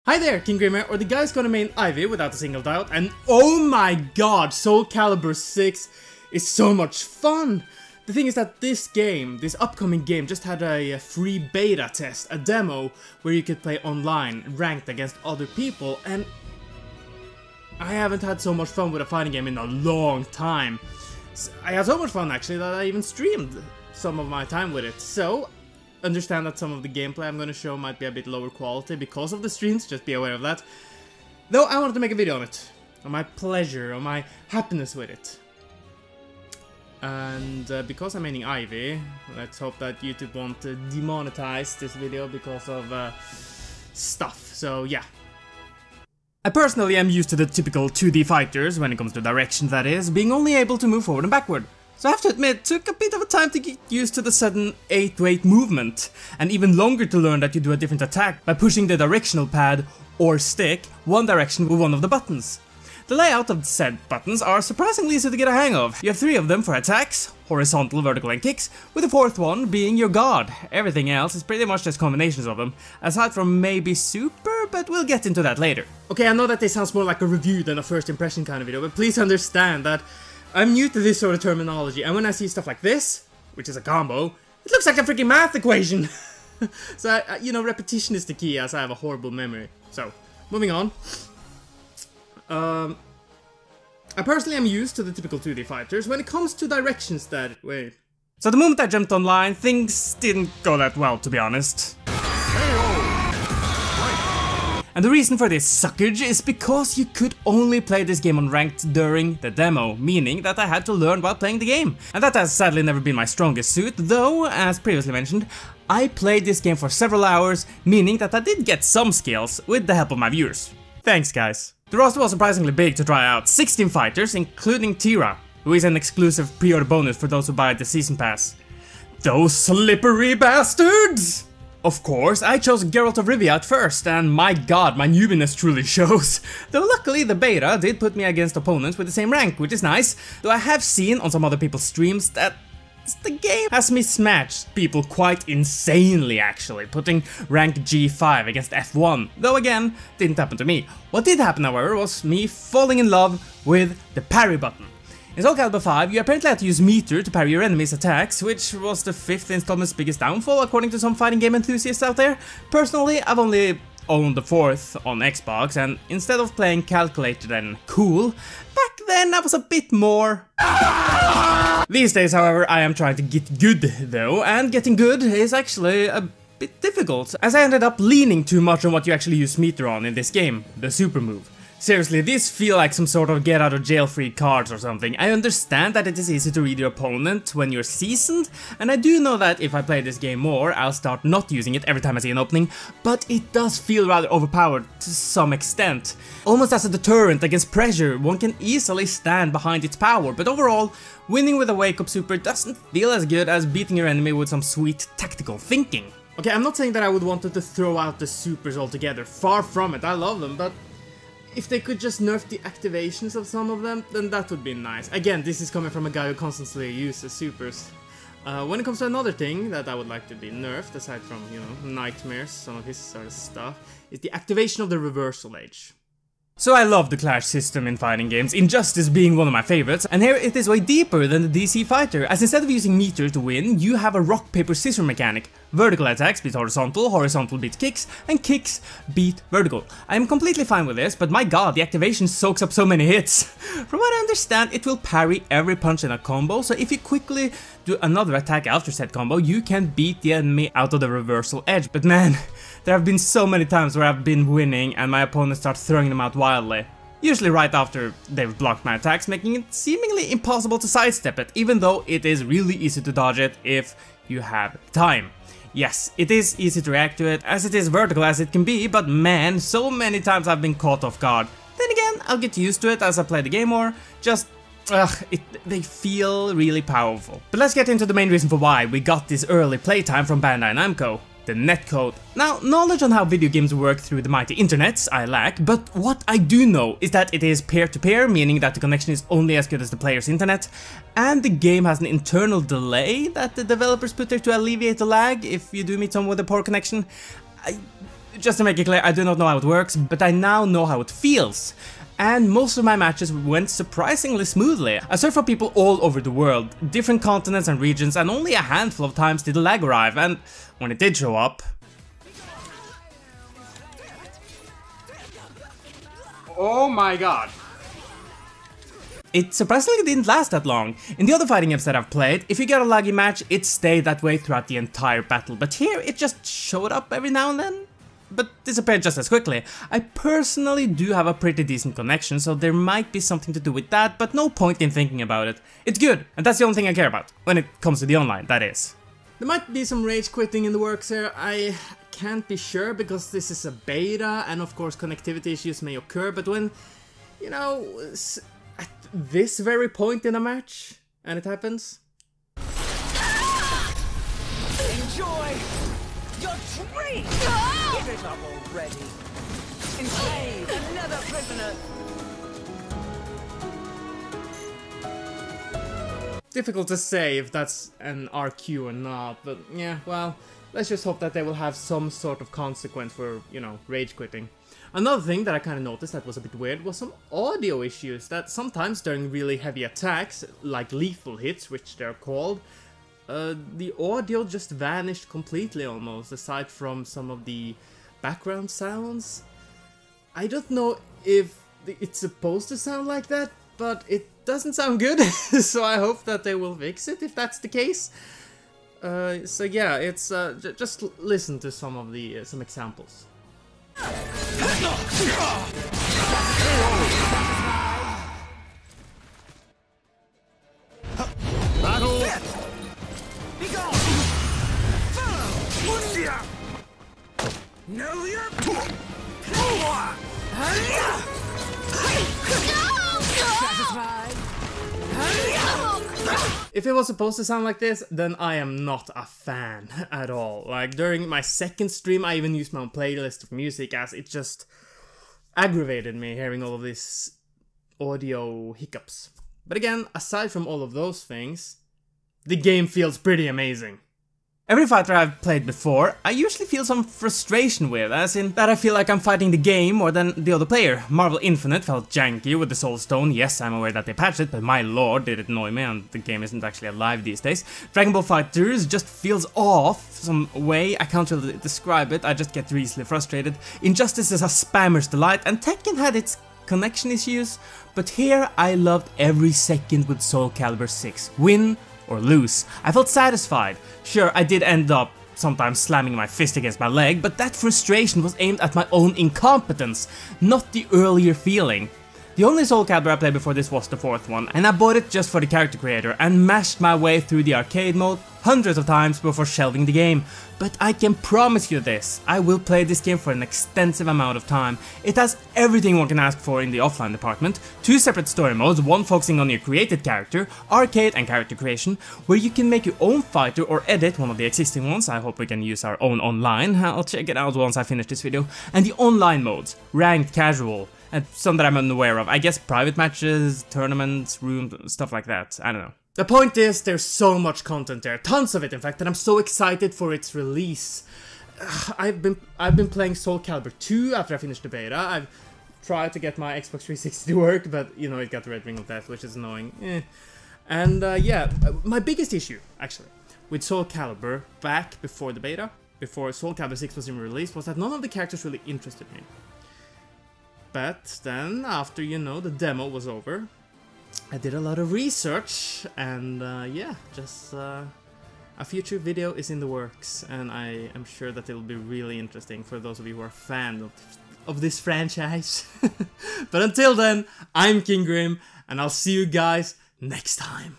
Hi there, KingJGrim, or the guy's gonna main Ivy without a single doubt, and oh my god, Soulcalibur 6 is so much fun! The thing is that this upcoming game, just had a free beta test, a demo, where you could play online, ranked against other people, and I haven't had so much fun with a fighting game in a long time. I had so much fun actually that I even streamed some of my time with it, so understand that some of the gameplay I'm going to show might be a bit lower quality because of the streams, just be aware of that. Though I wanted to make a video on it, on my pleasure, on my happiness with it. And because I'm maining Ivy, let's hope that YouTube won't demonetize this video because of stuff, so yeah. I personally am used to the typical 2D fighters, when it comes to direction that is, being only able to move forward and backward. So I have to admit, it took a bit of a time to get used to the sudden 8-to-8 movement, and even longer to learn that you do a different attack by pushing the directional pad, or stick, one direction with one of the buttons. The layout of said buttons are surprisingly easy to get a hang of. You have 3 of them for attacks, horizontal, vertical and kicks, with the 4th one being your god. Everything else is pretty much just combinations of them, aside from maybe super, but we'll get into that later. Okay, I know that this sounds more like a review than a first impression kind of video, but please understand that I'm new to this sort of terminology, and when I see stuff like this, which is a combo, it looks like a freaking math equation! So, you know, repetition is the key, as I have a horrible memory. So, moving on. I personally am used to the typical 2D fighters when it comes to directions that way. So the moment I jumped online, things didn't go that well, to be honest. And the reason for this suckage is because you could only play this game on ranked during the demo, meaning that I had to learn while playing the game. And that has sadly never been my strongest suit, though, as previously mentioned, I played this game for several hours, meaning that I did get some skills with the help of my viewers. Thanks guys. The roster was surprisingly big to try out, 16 fighters, including Tira, who is an exclusive pre-order bonus for those who buy the season pass. Those slippery bastards! Of course, I chose Geralt of Rivia at first, and my god, my newbiness truly shows. Though luckily the beta did put me against opponents with the same rank, which is nice, though I have seen on some other people's streams that the game has mismatched people quite insanely actually, putting rank G5 against F1, though again, didn't happen to me. What did happen however was me falling in love with the parry button. In Soulcalibur 5, you apparently had to use meter to parry your enemy's attacks, which was the 5th installment's biggest downfall according to some fighting game enthusiasts out there. Personally, I've only owned the 4th on Xbox, and instead of playing calculated and cool, back then I was a bit more... These days, however, I am trying to get good though, and getting good is actually a bit difficult, as I ended up leaning too much on what you actually use meter on in this game, the super move. Seriously, these feel like some sort of get out of jail free cards or something. I understand that it is easy to read your opponent when you're seasoned, and I do know that if I play this game more, I'll start not using it every time I see an opening, but it does feel rather overpowered to some extent. Almost as a deterrent against pressure, one can easily stand behind its power, but overall, winning with a wake-up super doesn't feel as good as beating your enemy with some sweet tactical thinking. Okay, I'm not saying that I would want to throw out the supers altogether, far from it, I love them, but if they could just nerf the activations of some of them, then that would be nice. Again, this is coming from a guy who constantly uses supers. When it comes to another thing that I would like to be nerfed, aside from, you know, nightmares, some of his sort of stuff, is the activation of the reversal edge. So I love the clash system in fighting games, Injustice being one of my favorites, and here it is way deeper than the DC fighter, as instead of using meter to win, you have a rock paper scissors mechanic. Vertical attacks beat horizontal, horizontal beat kicks, and kicks beat vertical. I am completely fine with this, but my god, the activation soaks up so many hits. From what I understand, it will parry every punch in a combo, so if you quickly do another attack after said combo, you can beat the enemy out of the reversal edge. But man, there have been so many times where I've been winning and my opponents start throwing them out wildly. Usually right after they've blocked my attacks, making it seemingly impossible to sidestep it, even though it is really easy to dodge it if you have time. Yes, it is easy to react to it, as it is vertical as it can be, but man, so many times I've been caught off guard. Then again, I'll get used to it as I play the game more, just... they feel really powerful. But let's get into the main reason for why we got this early playtime from Bandai Namco. the Netcode. Now, knowledge on how video games work through the mighty internets I lack, but what I do know is that it is peer-to-peer, meaning that the connection is only as good as the player's internet, and the game has an internal delay that the developers put there to alleviate the lag if you do meet someone with a poor connection. Just to make it clear, I do not know how it works, but I now know how it feels. And most of my matches went surprisingly smoothly. I served for people all over the world, different continents and regions, and only a handful of times did the lag arrive, and when it did show up... Oh my god. It surprisingly didn't last that long. In the other fighting games that I've played, if you get a laggy match, it stayed that way throughout the entire battle, but here it just showed up every now and then, but disappeared just as quickly. I personally do have a pretty decent connection, so there might be something to do with that, but no point in thinking about it. It's good, and that's the only thing I care about, when it comes to the online, that is. There might be some rage quitting in the works here. I can't be sure because this is a beta, and of course connectivity issues may occur, but when, you know, at this very point in a match, and it happens. Enjoy your treat! Give it up already! Enslave another prisoner! Difficult to say if that's an RQ or not, but yeah, well, let's just hope that they will have some sort of consequence for, you know, rage quitting. Another thing that I kind of noticed that was a bit weird was some audio issues that sometimes during really heavy attacks, like lethal hits, which they're called, the audio just vanished completely almost, aside from some of the background sounds. I don't know if it's supposed to sound like that, but it doesn't sound good, so I hope that they will fix it if that's the case. So yeah, it's just listen to some of the some examples. Battle! Be gone! Know your... If it was supposed to sound like this, then I am not a fan at all. Like, during my second stream, I even used my own playlist of music, as it just aggravated me hearing all of these audio hiccups. But again, aside from all of those things, the game feels pretty amazing. Every fighter I've played before, I usually feel some frustration with, as in that I feel like I'm fighting the game more than the other player. Marvel Infinite felt janky with the Soul Stone. Yes, I'm aware that they patched it, but my lord, did it annoy me, and the game isn't actually alive these days. Dragon Ball FighterZ just feels off some way. I can't really describe it, I just get easily frustrated. Injustice is a spammer's delight, and Tekken had its connection issues, but here I loved every second with Soulcalibur 6. Win or lose. I felt satisfied. Sure, I did end up sometimes slamming my fist against my leg, but that frustration was aimed at my own incompetence, not the earlier feeling. The only Soulcalibur I played before this was the fourth one, and I bought it just for the character creator and mashed my way through the arcade mode hundreds of times before shelving the game. But I can promise you this, I will play this game for an extensive amount of time. It has everything one can ask for in the offline department, 2 separate story modes, one focusing on your created character, arcade and character creation, where you can make your own fighter or edit one of the existing ones. I hope we can use our own online, I'll check it out once I finish this video, and the online modes, ranked, casual, and some that I'm unaware of. I guess private matches, tournaments, rooms, stuff like that. I don't know. The point is, there's so much content there, tons of it in fact, and I'm so excited for its release. I've been playing Soulcalibur 2 after I finished the beta. I've tried to get my Xbox 360 to work, but you know, it got the red ring of death, which is annoying. And yeah, my biggest issue, actually, with Soulcalibur back before the beta, before Soulcalibur 6 was even released, was that none of the characters really interested me. But then, after, you know, the demo was over, I did a lot of research, and yeah, just a future video is in the works, and I am sure that it will be really interesting for those of you who are fans of this franchise. But until then, I'm KingJGrim, and I'll see you guys next time.